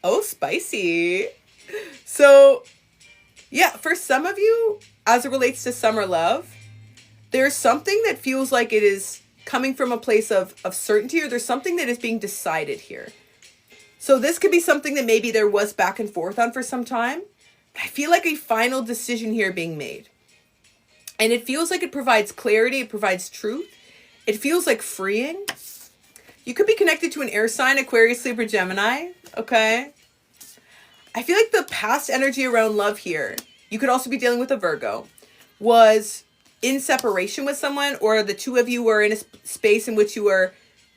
Oh, spicy. So, yeah, for some of you, as it relates to summer love, there's something that feels like it is coming from a place of certainty, or there's something that is being decided here. So this could be something that maybe there was back and forth on for some time. I feel like a final decision here being made. And it feels like it provides clarity, it provides truth. It feels like freeing. You could be connected to an air sign, Aquarius, Libra, Gemini, okay? I feel like the past energy around love here, you could also be dealing with a Virgo, was in separation with someone, or the two of you were in a space in which you were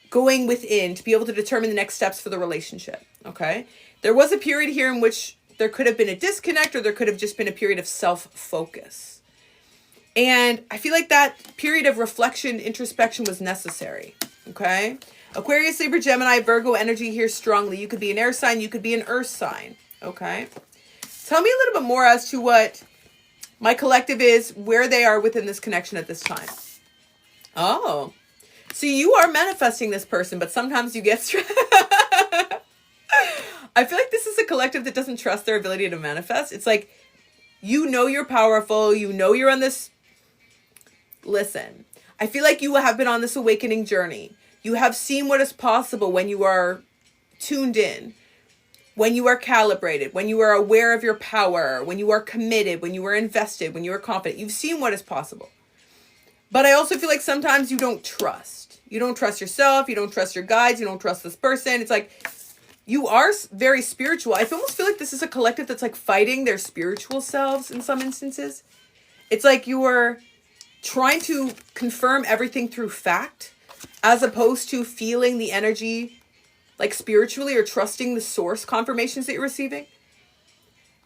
going within to be able to determine the next steps for the relationship, okay? There was a period here in which there could have been a disconnect, or there could have just been a period of self-focus. And I feel like that period of reflection, introspection was necessary, okay? Aquarius, Libra, Gemini, Virgo energy here strongly. You could be an air sign, you could be an earth sign, okay? Tell me a little bit more as to what my collective is, where they are within this connection at this time. Oh, so you are manifesting this person, but sometimes you get stressed. I feel like this is a collective that doesn't trust their ability to manifest. It's like, you know you're powerful. You know you're on this. Listen, I feel like you have been on this awakening journey. You have seen what is possible when you are tuned in, when you are calibrated, when you are aware of your power, when you are committed, when you are invested, when you are confident. You've seen what is possible. But I also feel like sometimes you don't trust. You don't trust yourself. You don't trust your guides. You don't trust this person. It's like, you are very spiritual. I almost feel like this is a collective that's like fighting their spiritual selves in some instances. It's like you are trying to confirm everything through fact, as opposed to feeling the energy like spiritually, or trusting the source confirmations that you're receiving.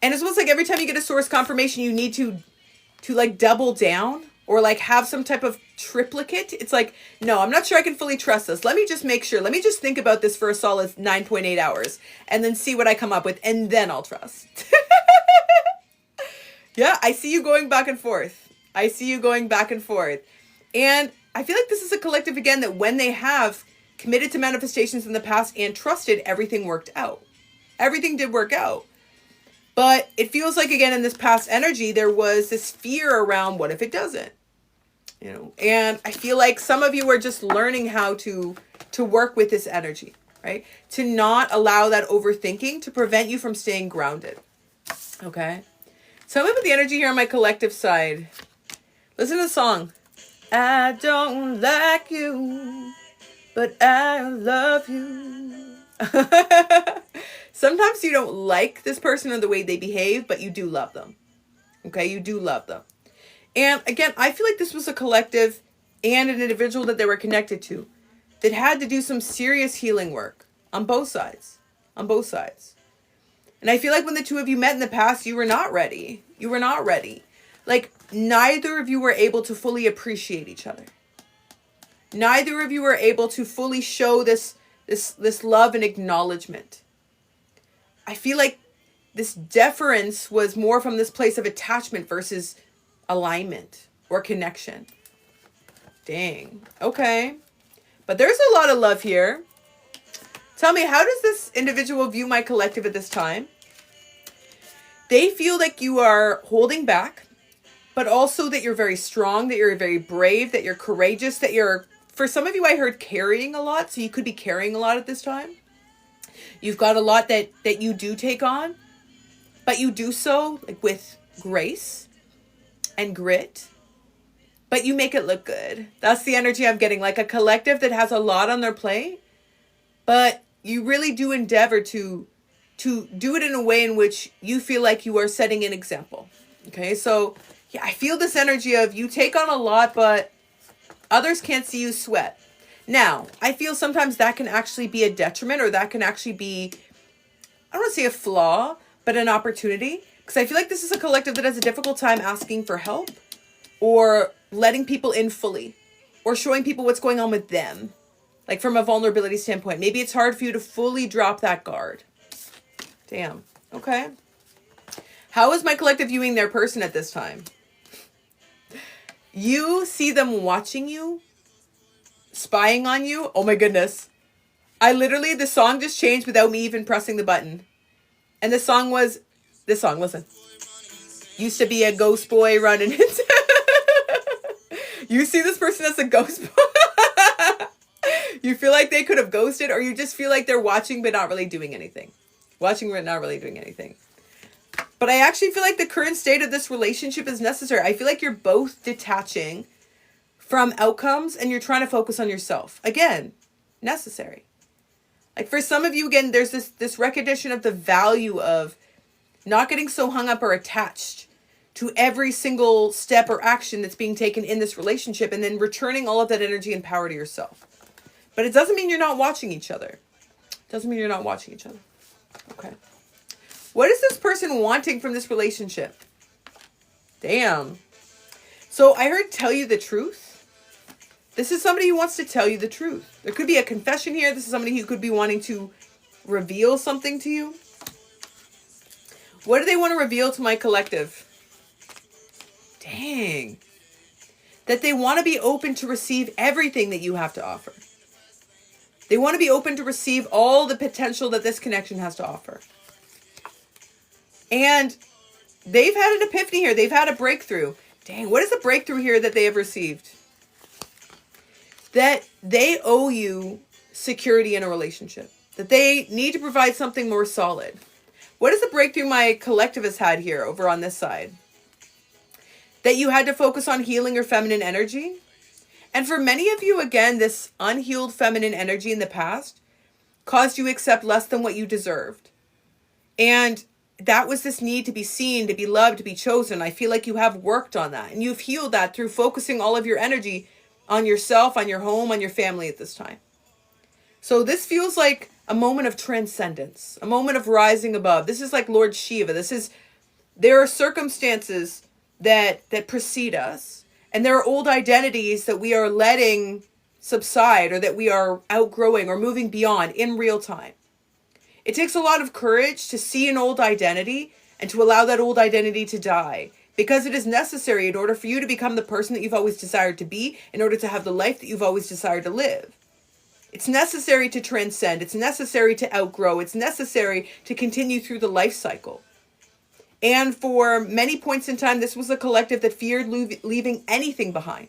And it's almost like every time you get a source confirmation, you need to like double down, or like have some type of triplicate. It's like, no, I'm not sure I can fully trust this. Let me just make sure. Let me just think about this for a solid 9.8 hours and then see what I come up with, and then I'll trust. Yeah, I see you going back and forth. I see you going back and forth. And I feel like this is a collective, again, that when they have committed to manifestations in the past and trusted, everything worked out. Everything did work out. But it feels like, again, in this past energy, there was this fear around, what if it doesn't? You know, and I feel like some of you are just learning how to work with this energy, right? To not allow that overthinking to prevent you from staying grounded. Okay? Tell me about the energy here on my collective side. Listen to the song. I don't like you, but I love you. Sometimes you don't like this person or the way they behave, but you do love them. Okay, you do love them. And again, I feel like this was a collective and an individual that they were connected to that had to do some serious healing work on both sides. On both sides. And I feel like when the two of you met in the past, you were not ready. You were not ready. Like, neither of you were able to fully appreciate each other. Neither of you were able to fully show this love and acknowledgement. I feel like this deference was more from this place of attachment versus alignment or connection. Dang. Okay. But there's a lot of love here. Tell me, how does this individual view my collective at this time? They feel like you are holding back, but also that you're very strong, that you're very brave, that you're courageous, that you're, for some of you, I heard carrying a lot. So you could be carrying a lot at this time. You've got a lot that you do take on, but you do so like with grace and grit, but you make it look good. That's the energy I'm getting, like a collective that has a lot on their plate, but you really do endeavor to do it in a way in which you feel like you are setting an example. Okay, so yeah, I feel this energy of you take on a lot, but others can't see you sweat. Now, I feel sometimes that can actually be a detriment, or that can actually be, I don't want to say a flaw, but an opportunity. Because I feel like this is a collective that has a difficult time asking for help, or letting people in fully, or showing people what's going on with them. Like from a vulnerability standpoint. Maybe it's hard for you to fully drop that guard. Damn. Okay. How is my collective viewing their person at this time? You see them watching you, spying on you. Oh my goodness. The song just changed without me even pressing the button. And this song, listen. Used to be a ghost boy running into... You see this person as a ghost boy? You feel like they could have ghosted, or you just feel like they're watching but not really doing anything. Watching but not really doing anything. But I actually feel like the current state of this relationship is necessary. I feel like you're both detaching from outcomes and you're trying to focus on yourself. Again, necessary. Like for some of you, again, there's this recognition of the value of not getting so hung up or attached to every single step or action that's being taken in this relationship, and then returning all of that energy and power to yourself. But it doesn't mean you're not watching each other. Doesn't mean you're not watching each other. Okay. What is this person wanting from this relationship? Damn. So I heard tell you the truth. This is somebody who wants to tell you the truth. There could be a confession here. This is somebody who could be wanting to reveal something to you. What do they want to reveal to my collective? Dang. That they want to be open to receive everything that you have to offer. They want to be open to receive all the potential that this connection has to offer. And they've had an epiphany here. They've had a breakthrough. Dang, what is the breakthrough here that they have received? That they owe you security in a relationship. That they need to provide something more solid. What is the breakthrough my collective has had here over on this side? That you had to focus on healing your feminine energy. And for many of you, again, this unhealed feminine energy in the past caused you to accept less than what you deserved. And that was this need to be seen, to be loved, to be chosen. I feel like you have worked on that. And you've healed that through focusing all of your energy on yourself, on your home, on your family at this time. So this feels like a moment of transcendence, a moment of rising above. This is like Lord Shiva. There are circumstances that precede us, and there are old identities that we are letting subside, or that we are outgrowing or moving beyond in real time. It takes a lot of courage to see an old identity and to allow that old identity to die, because it is necessary in order for you to become the person that you've always desired to be, in order to have the life that you've always desired to live. It's necessary to transcend. It's necessary to outgrow. It's necessary to continue through the life cycle. And for many points in time, this was a collective that feared leaving anything behind.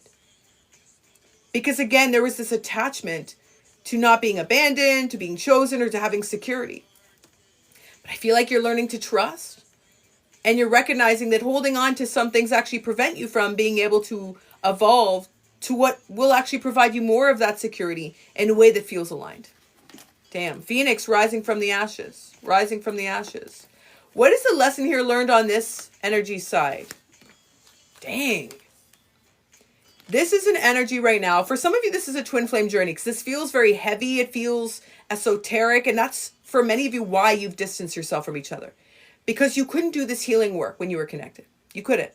Because again, there was this attachment to not being abandoned, to being chosen, or to having security. But I feel like you're learning to trust. And you're recognizing that holding on to some things actually prevent you from being able to evolve to what will actually provide you more of that security in a way that feels aligned. Damn. Phoenix rising from the ashes. Rising from the ashes. What is the lesson here learned on this energy side? Dang. This is an energy right now. For some of you, this is a twin flame journey, because this feels very heavy. It feels esoteric. And that's, for many of you, why you've distanced yourself from each other. Because you couldn't do this healing work when you were connected. You couldn't.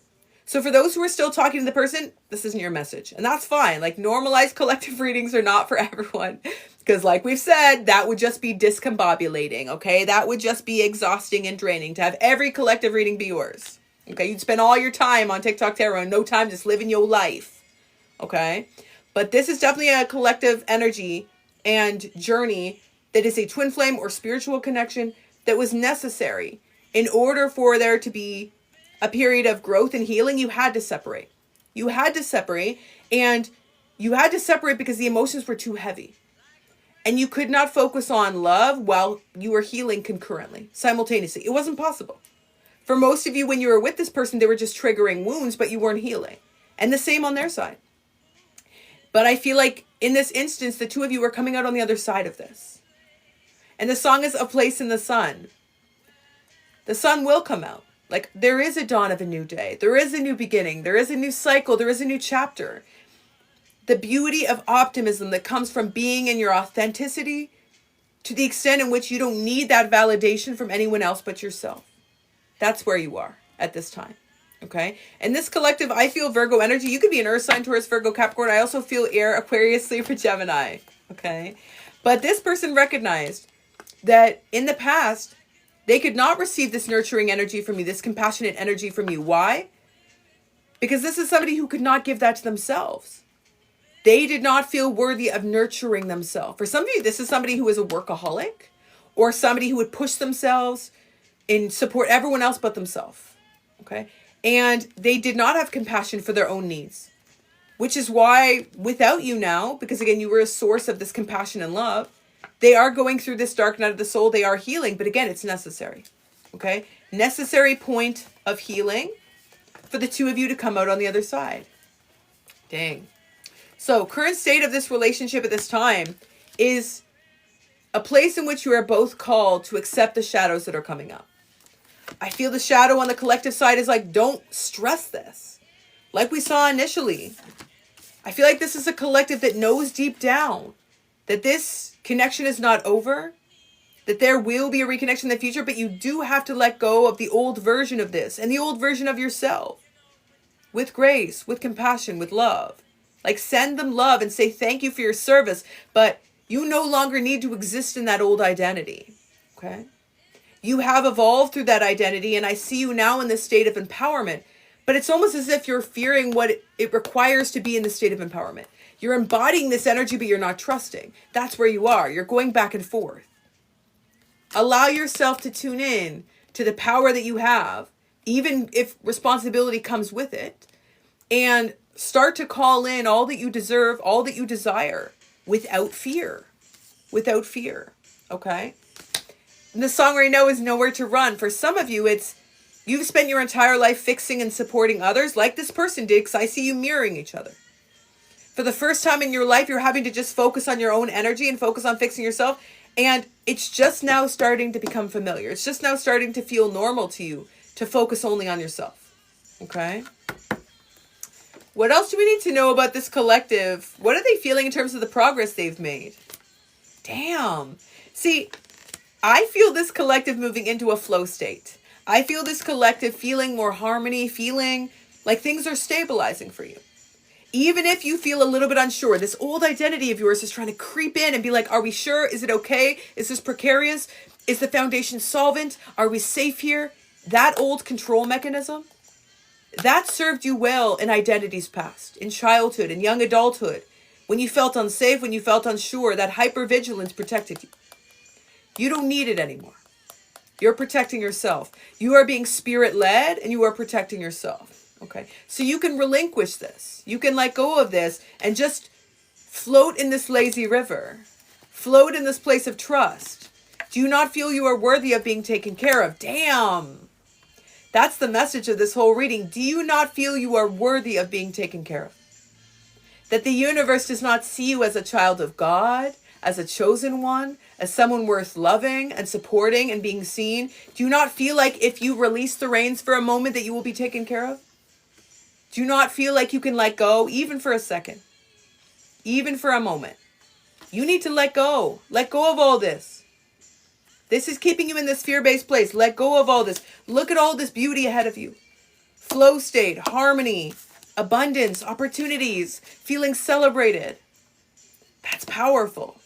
So for those who are still talking to the person, this isn't your message. And that's fine. Like, normalized collective readings are not for everyone. Because like we've said, that would just be discombobulating, okay? That would just be exhausting and draining to have every collective reading be yours. Okay? You'd spend all your time on TikTok Tarot and no time just living your life. Okay? But this is definitely a collective energy and journey that is a twin flame or spiritual connection that was necessary. In order for there to be a period of growth and healing, you had to separate. You had to separate, and you had to separate because the emotions were too heavy. And you could not focus on love while you were healing concurrently, simultaneously. It wasn't possible. For most of you, when you were with this person, they were just triggering wounds, but you weren't healing. And the same on their side. But I feel like in this instance, the two of you are coming out on the other side of this. And the song is A Place in the Sun. The sun will come out. Like, there is a dawn of a new day. There is a new beginning. There is a new cycle. There is a new chapter. The beauty of optimism that comes from being in your authenticity, to the extent in which you don't need that validation from anyone else but yourself. That's where you are at this time. Okay? And this collective, I feel Virgo energy. You could be an Earth sign, Taurus, Virgo, Capricorn. I also feel air, Aquarius, Libra, Gemini. Okay? But this person recognized that in the past, they could not receive this nurturing energy from you, this compassionate energy from you. Why? Because this is somebody who could not give that to themselves. They did not feel worthy of nurturing themselves. For some of you, this is somebody who is a workaholic, or somebody who would push themselves and support everyone else but themselves. Okay? And they did not have compassion for their own needs, which is why without you now, because again, you were a source of this compassion and love, they are going through this dark night of the soul. They are healing, but again, it's necessary. Okay? Necessary point of healing for the two of you to come out on the other side. Dang. So, current state of this relationship at this time is a place in which you are both called to accept the shadows that are coming up. I feel the shadow on the collective side is like, don't stress this. Like we saw initially. I feel like this is a collective that knows deep down that this connection is not over, that there will be a reconnection in the future, but you do have to let go of the old version of this and the old version of yourself with grace, with compassion, with love. Like, send them love and say thank you for your service, but you no longer need to exist in that old identity. Okay? You have evolved through that identity, and I see you now in this state of empowerment, but it's almost as if you're fearing what it requires to be in the state of empowerment. You're embodying this energy, but you're not trusting. That's where you are. You're going back and forth. Allow yourself to tune in to the power that you have, even if responsibility comes with it, and start to call in all that you deserve, all that you desire, without fear. Without fear. Okay? And the song right now is Nowhere to Run. For some of you, it's you've spent your entire life fixing and supporting others like this person did, because I see you mirroring each other. For the first time in your life, you're having to just focus on your own energy and focus on fixing yourself. And it's just now starting to become familiar. It's just now starting to feel normal to you to focus only on yourself. Okay? What else do we need to know about this collective? What are they feeling in terms of the progress they've made? Damn. See, I feel this collective moving into a flow state. I feel this collective feeling more harmony, feeling like things are stabilizing for you. Even if you feel a little bit unsure, this old identity of yours is trying to creep in and be like, are we sure? Is it okay? Is this precarious? Is the foundation solvent? Are we safe here? That old control mechanism, that served you well in identities past, in childhood, in young adulthood. When you felt unsafe, when you felt unsure, that hypervigilance protected you. You don't need it anymore. You're protecting yourself. You are being spirit-led and you are protecting yourself. Okay, so you can relinquish this. You can let go of this and just float in this lazy river. Float in this place of trust. Do you not feel you are worthy of being taken care of? Damn. That's the message of this whole reading. Do you not feel you are worthy of being taken care of? That the universe does not see you as a child of God, as a chosen one, as someone worth loving and supporting and being seen? Do you not feel like if you release the reins for a moment that you will be taken care of? Do you not feel like you can let go, even for a second? Even for a moment. You need to let go. Let go of all this. This is keeping you in this fear-based place. Let go of all this. Look at all this beauty ahead of you. Flow state, harmony, abundance, opportunities, feeling celebrated. That's powerful.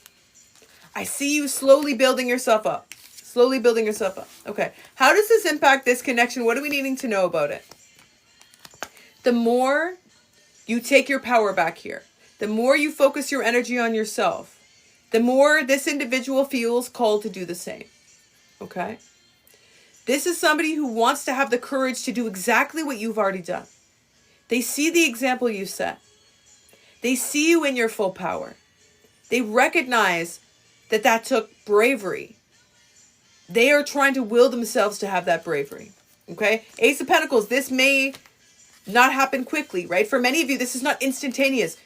I see you slowly building yourself up. Slowly building yourself up. Okay. How does this impact this connection? What are we needing to know about it? The more you take your power back here, the more you focus your energy on yourself, the more this individual feels called to do the same. Okay? This is somebody who wants to have the courage to do exactly what you've already done. They see the example you set. They see you in your full power. They recognize that that took bravery. They are trying to will themselves to have that bravery. Okay? Ace of Pentacles, this may not happen quickly, right? For many of you, this is not instantaneous.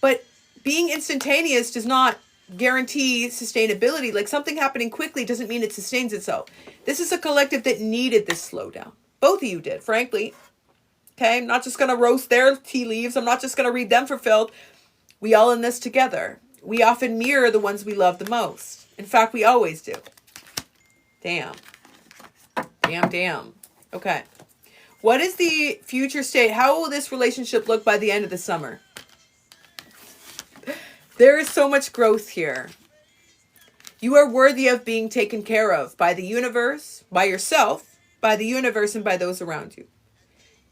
But being instantaneous does not guarantee sustainability. Like, something happening quickly doesn't mean it sustains itself. This is a collective that needed this slowdown. Both of you did, frankly. Okay? I'm not just going to roast their tea leaves. I'm not just going to read them for filth. We all in this together. We often mirror the ones we love the most. In fact, we always do. Damn. Damn, damn. Okay. What is the future state? How will this relationship look by the end of the summer? There is so much growth here. You are worthy of being taken care of by the universe, by yourself, by the universe, and by those around you.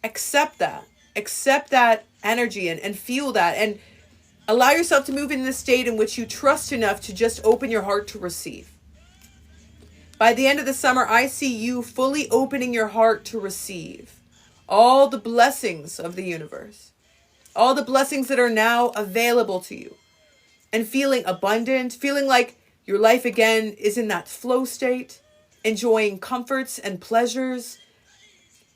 Accept that. Accept that energy and feel that. And allow yourself to move in this state in which you trust enough to just open your heart to receive. By the end of the summer, I see you fully opening your heart to receive all the blessings of the universe, all the blessings that are now available to you, and feeling abundant, feeling like your life again is in that flow state, enjoying comforts and pleasures,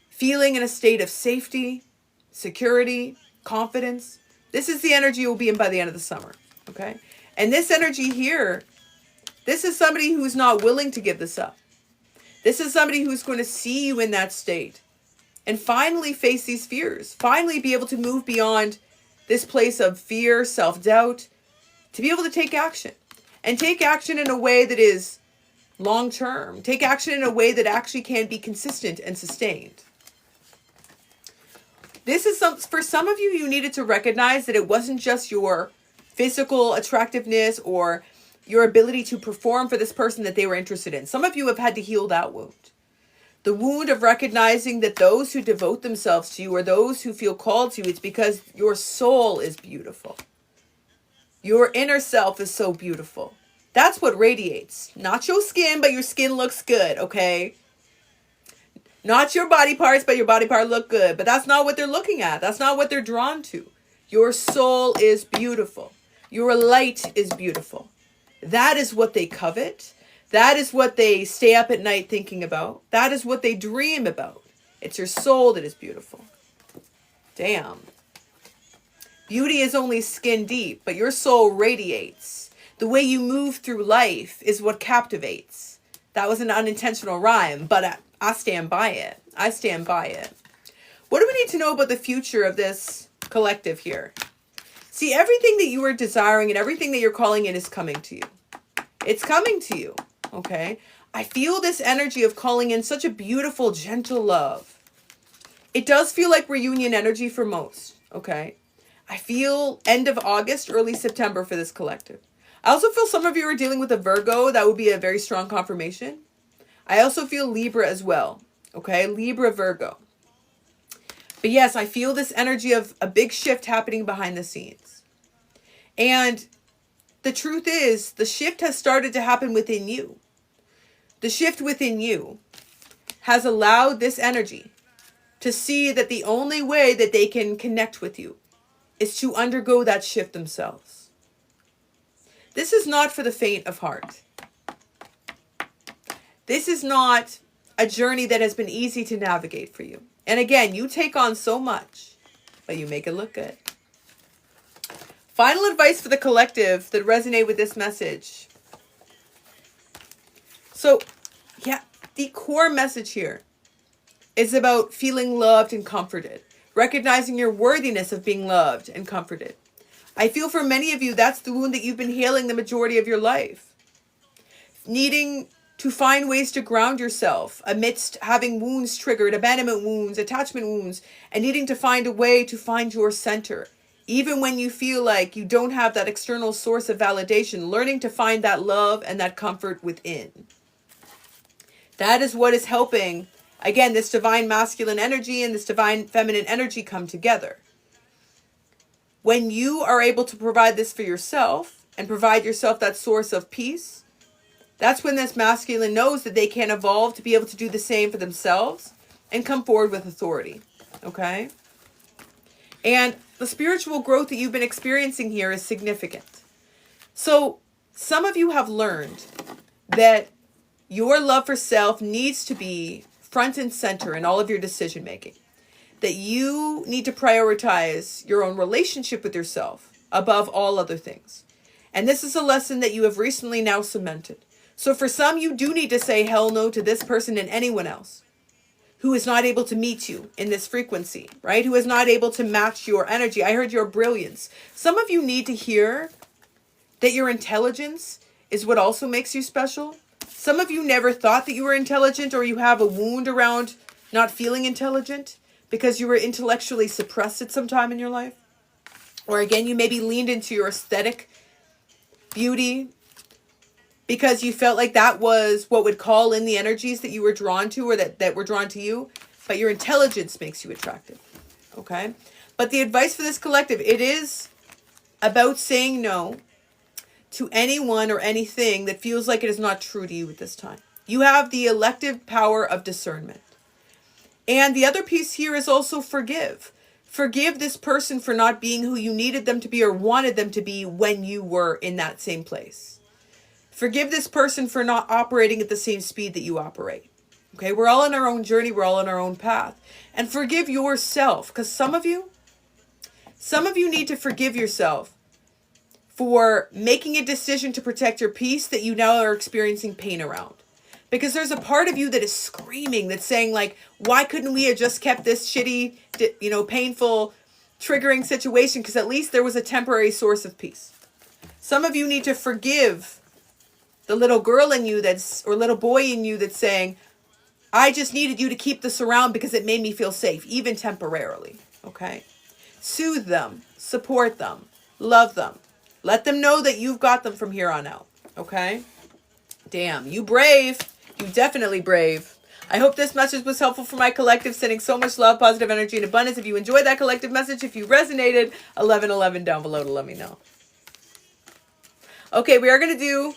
feeling in a state of safety, security, confidence. This is the energy you'll be in by the end of the summer, okay? And this energy here, this is somebody who's not willing to give this up. This is somebody who's going to see you in that state and finally face these fears, finally be able to move beyond this place of fear, self-doubt, to be able to take action, and take action in a way that is long-term. Take action in a way that actually can be consistent and sustained. This is for some of you, you needed to recognize that it wasn't just your physical attractiveness or your ability to perform for this person that they were interested in. Some of you have had to heal that wound. The wound of recognizing that those who devote themselves to you or those who feel called to you, it's because your soul is beautiful. Your inner self is so beautiful. That's what radiates. Not your skin, but your skin looks good, okay? Not your body parts, but your body part look good. But that's not what they're looking at. That's not what they're drawn to. Your soul is beautiful. Your light is beautiful. That is what they covet. That is what they stay up at night thinking about. That is what they dream about. It's your soul that is beautiful. Damn. Beauty is only skin deep, but your soul radiates. The way you move through life is what captivates. That was an unintentional rhyme, but I stand by it. I stand by it. What do we need to know about the future of this collective here? See, everything that you are desiring and everything that you're calling in is coming to you. It's coming to you, okay? I feel this energy of calling in such a beautiful, gentle love. It does feel like reunion energy for most, okay? I feel end of August, early September for this collective. I also feel some of you are dealing with a Virgo. That would be a very strong confirmation. I also feel Libra as well, okay? Libra, Virgo. But yes, I feel this energy of a big shift happening behind the scenes. And the truth is, the shift has started to happen within you. The shift within you has allowed this energy to see that the only way that they can connect with you is to undergo that shift themselves. This is not for the faint of heart. This is not a journey that has been easy to navigate for you. And again, you take on so much, but you make it look good. Final advice for the collective that resonate with this message. So, yeah, the core message here is about feeling loved and comforted. Recognizing your worthiness of being loved and comforted. I feel for many of you, that's the wound that you've been healing the majority of your life. Needing to find ways to ground yourself amidst having wounds triggered, abandonment wounds, attachment wounds, and needing to find a way to find your center. Even when you feel like you don't have that external source of validation, learning to find that love and that comfort within. That is what is helping, again, this divine masculine energy and this divine feminine energy come together. When you are able to provide this for yourself and provide yourself that source of peace, that's when this masculine knows that they can evolve to be able to do the same for themselves and come forward with authority. Okay? And the spiritual growth that you've been experiencing here is significant. So some of you have learned that your love for self needs to be front and center in all of your decision making. That you need to prioritize your own relationship with yourself above all other things. And this is a lesson that you have recently now cemented. So for some, you do need to say hell no to this person and anyone else who is not able to meet you in this frequency, right? Who is not able to match your energy. I heard your brilliance. Some of you need to hear that your intelligence is what also makes you special. Some of you never thought that you were intelligent, or you have a wound around not feeling intelligent because you were intellectually suppressed at some time in your life. Or again, you maybe leaned into your aesthetic beauty because you felt like that was what would call in the energies that you were drawn to, or that were drawn to you. But your intelligence makes you attractive. Okay? But the advice for this collective, it is about saying no to anyone or anything that feels like it is not true to you at this time. You have the elective power of discernment. And the other piece here is also forgive. Forgive this person for not being who you needed them to be or wanted them to be when you were in that same place. Forgive this person for not operating at the same speed that you operate. Okay, we're all on our own journey. We're all on our own path. And forgive yourself, because some of you need to forgive yourself for making a decision to protect your peace that you now are experiencing pain around. Because there's a part of you that is screaming, that's saying like, why couldn't we have just kept this shitty, painful, triggering situation? Because at least there was a temporary source of peace. Some of you need to forgive the little girl in you or little boy in you that's saying, I just needed you to keep this around because it made me feel safe, even temporarily. Okay? Soothe them, support them, love them. Let them know that you've got them from here on out. Okay? Damn, you brave. You definitely brave. I hope this message was helpful for my collective, sending so much love, positive energy, and abundance. If you enjoyed that collective message, if you resonated, 1111 down below to let me know. Okay, we are going to do